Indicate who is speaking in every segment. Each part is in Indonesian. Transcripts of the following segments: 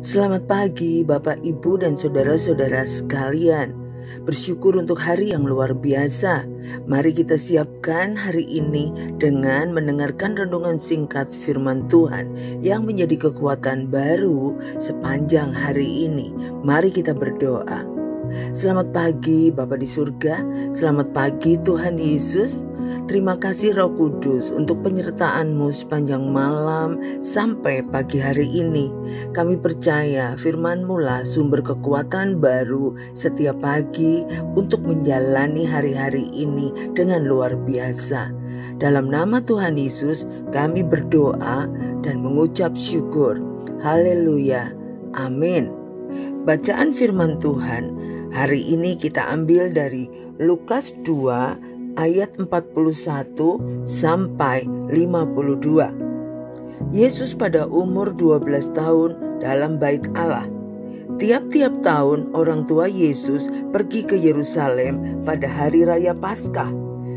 Speaker 1: Selamat pagi Bapak, Ibu, dan saudara-saudara sekalian. Bersyukur untuk hari yang luar biasa. Mari kita siapkan hari ini dengan mendengarkan renungan singkat firman Tuhan yang menjadi kekuatan baru sepanjang hari ini. Mari kita berdoa. Selamat pagi Bapa di surga, selamat pagi Tuhan Yesus. Terima kasih Roh Kudus untuk penyertaan-Mu sepanjang malam sampai pagi hari ini. Kami percaya firman-Mu lah sumber kekuatan baru setiap pagi untuk menjalani hari-hari ini dengan luar biasa. Dalam nama Tuhan Yesus kami berdoa dan mengucap syukur. Haleluya. Amin. Bacaan firman Tuhan hari ini kita ambil dari Lukas 2 ayat 41 sampai 52. Yesus pada umur 12 tahun dalam bait Allah. Tiap-tiap tahun orang tua Yesus pergi ke Yerusalem pada hari raya Paskah.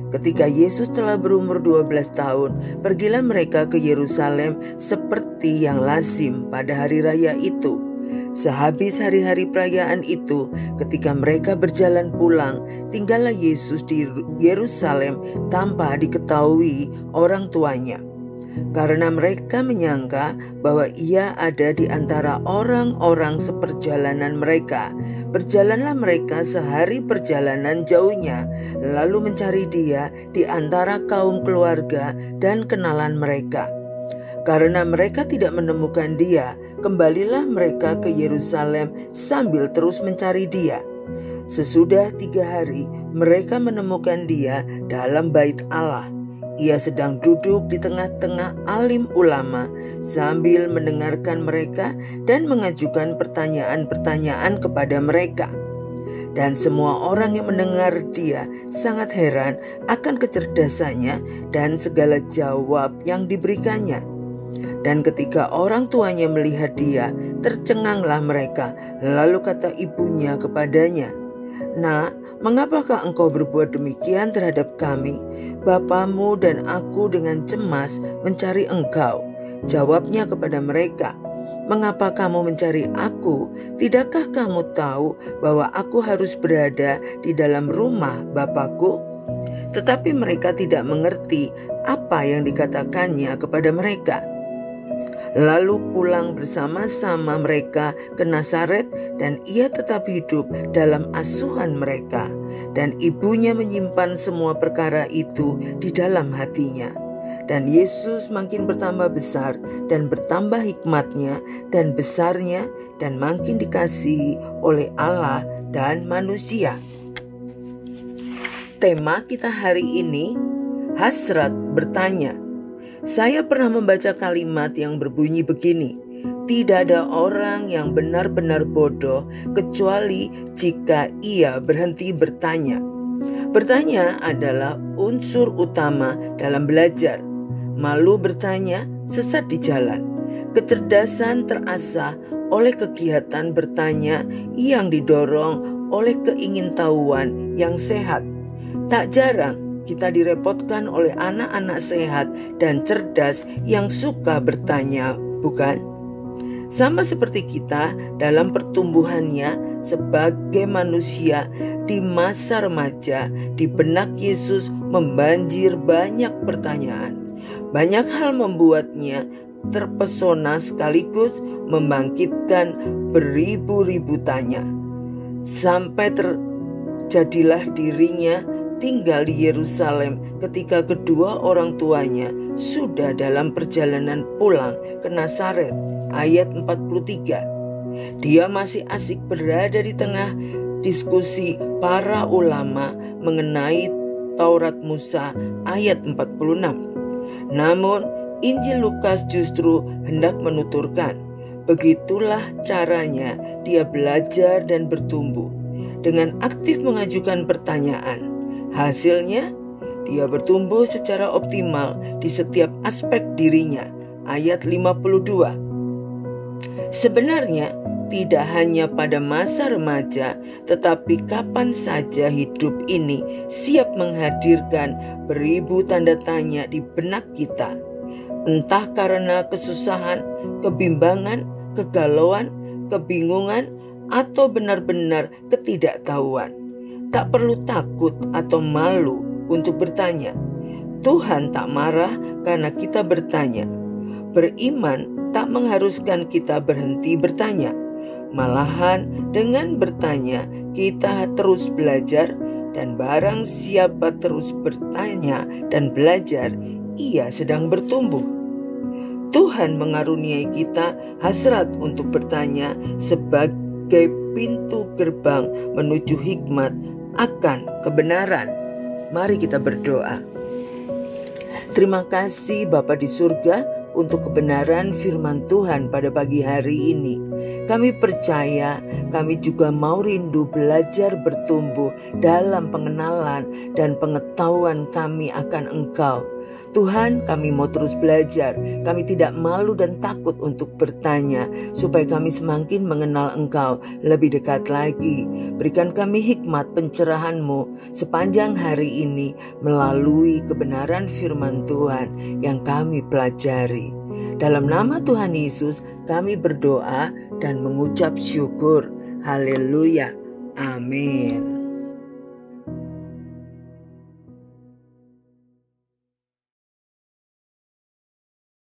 Speaker 1: Ketika Yesus telah berumur 12 tahun, pergilah mereka ke Yerusalem seperti yang lazim pada hari raya itu. Sehabis hari-hari perayaan itu, ketika mereka berjalan pulang, tinggallah Yesus di Yerusalem tanpa diketahui orang tuanya. Karena mereka menyangka bahwa ia ada di antara orang-orang seperjalanan mereka. Berjalanlah mereka sehari perjalanan jauhnya, lalu mencari dia di antara kaum keluarga dan kenalan mereka. Karena mereka tidak menemukan dia, kembalilah mereka ke Yerusalem sambil terus mencari dia. Sesudah 3 hari, mereka menemukan dia dalam bait Allah. Ia sedang duduk di tengah-tengah alim ulama sambil mendengarkan mereka dan mengajukan pertanyaan-pertanyaan kepada mereka. Dan semua orang yang mendengar dia sangat heran akan kecerdasannya dan segala jawab yang diberikannya. Dan ketika orang tuanya melihat dia, tercenganglah mereka. Lalu kata ibunya kepadanya, "Nak, mengapakah engkau berbuat demikian terhadap kami? Bapamu dan aku dengan cemas mencari engkau." Jawabnya kepada mereka, "Mengapa kamu mencari aku? Tidakkah kamu tahu bahwa aku harus berada di dalam rumah Bapakku?" Tetapi mereka tidak mengerti apa yang dikatakannya kepada mereka. Lalu pulang bersama-sama mereka ke Nazaret, dan ia tetap hidup dalam asuhan mereka. Dan ibunya menyimpan semua perkara itu di dalam hatinya. Dan Yesus makin bertambah besar dan bertambah hikmatnya dan besarnya, dan makin dikasihi oleh Allah dan manusia. Tema kita hari ini, hasrat bertanya. Saya pernah membaca kalimat yang berbunyi begini, "Tidak ada orang yang benar-benar bodoh kecuali jika ia berhenti bertanya." Bertanya adalah unsur utama dalam belajar. Malu bertanya, sesat di jalan. Kecerdasan terasah oleh kegiatan bertanya yang didorong oleh keingintahuan yang sehat. Tak jarang kita direpotkan oleh anak-anak sehat dan cerdas yang suka bertanya, bukan? Sama seperti kita dalam pertumbuhannya sebagai manusia di masa remaja, di benak Yesus membanjir banyak pertanyaan. Banyak hal membuatnya terpesona sekaligus membangkitkan beribu-ribu tanya. Sampai terjadilah dirinya tinggal di Yerusalem ketika kedua orang tuanya sudah dalam perjalanan pulang ke Nazaret. Ayat 43. Dia masih asik berada di tengah diskusi para ulama mengenai Taurat Musa. Ayat 46. Namun Injil Lukas justru hendak menuturkan, begitulah caranya dia belajar dan bertumbuh, dengan aktif mengajukan pertanyaan. Hasilnya, dia bertumbuh secara optimal di setiap aspek dirinya. Ayat 52. Sebenarnya, tidak hanya pada masa remaja, tetapi kapan saja hidup ini siap menghadirkan beribu tanda tanya di benak kita. Entah karena kesusahan, kebimbangan, kegalauan, kebingungan, atau benar-benar ketidaktahuan. Tak perlu takut atau malu untuk bertanya. Tuhan tak marah karena kita bertanya. Beriman tak mengharuskan kita berhenti bertanya. Malahan dengan bertanya kita terus belajar, dan barang siapa terus bertanya dan belajar, ia sedang bertumbuh. Tuhan mengaruniai kita hasrat untuk bertanya sebagai pintu gerbang menuju hikmat akan kebenaran. Mari kita berdoa. Terima kasih Bapa di surga untuk kebenaran firman Tuhan pada pagi hari ini. Kami percaya, kami juga mau rindu belajar bertumbuh dalam pengenalan dan pengetahuan kami akan Engkau. Tuhan, kami mau terus belajar. Kami tidak malu dan takut untuk bertanya, supaya kami semakin mengenal Engkau lebih dekat lagi. Berikan kami hikmat pencerahan-Mu sepanjang hari ini melalui kebenaran firman Tuhan yang kami pelajari. Dalam nama Tuhan Yesus kami berdoa dan mengucap syukur. Haleluya. Amin.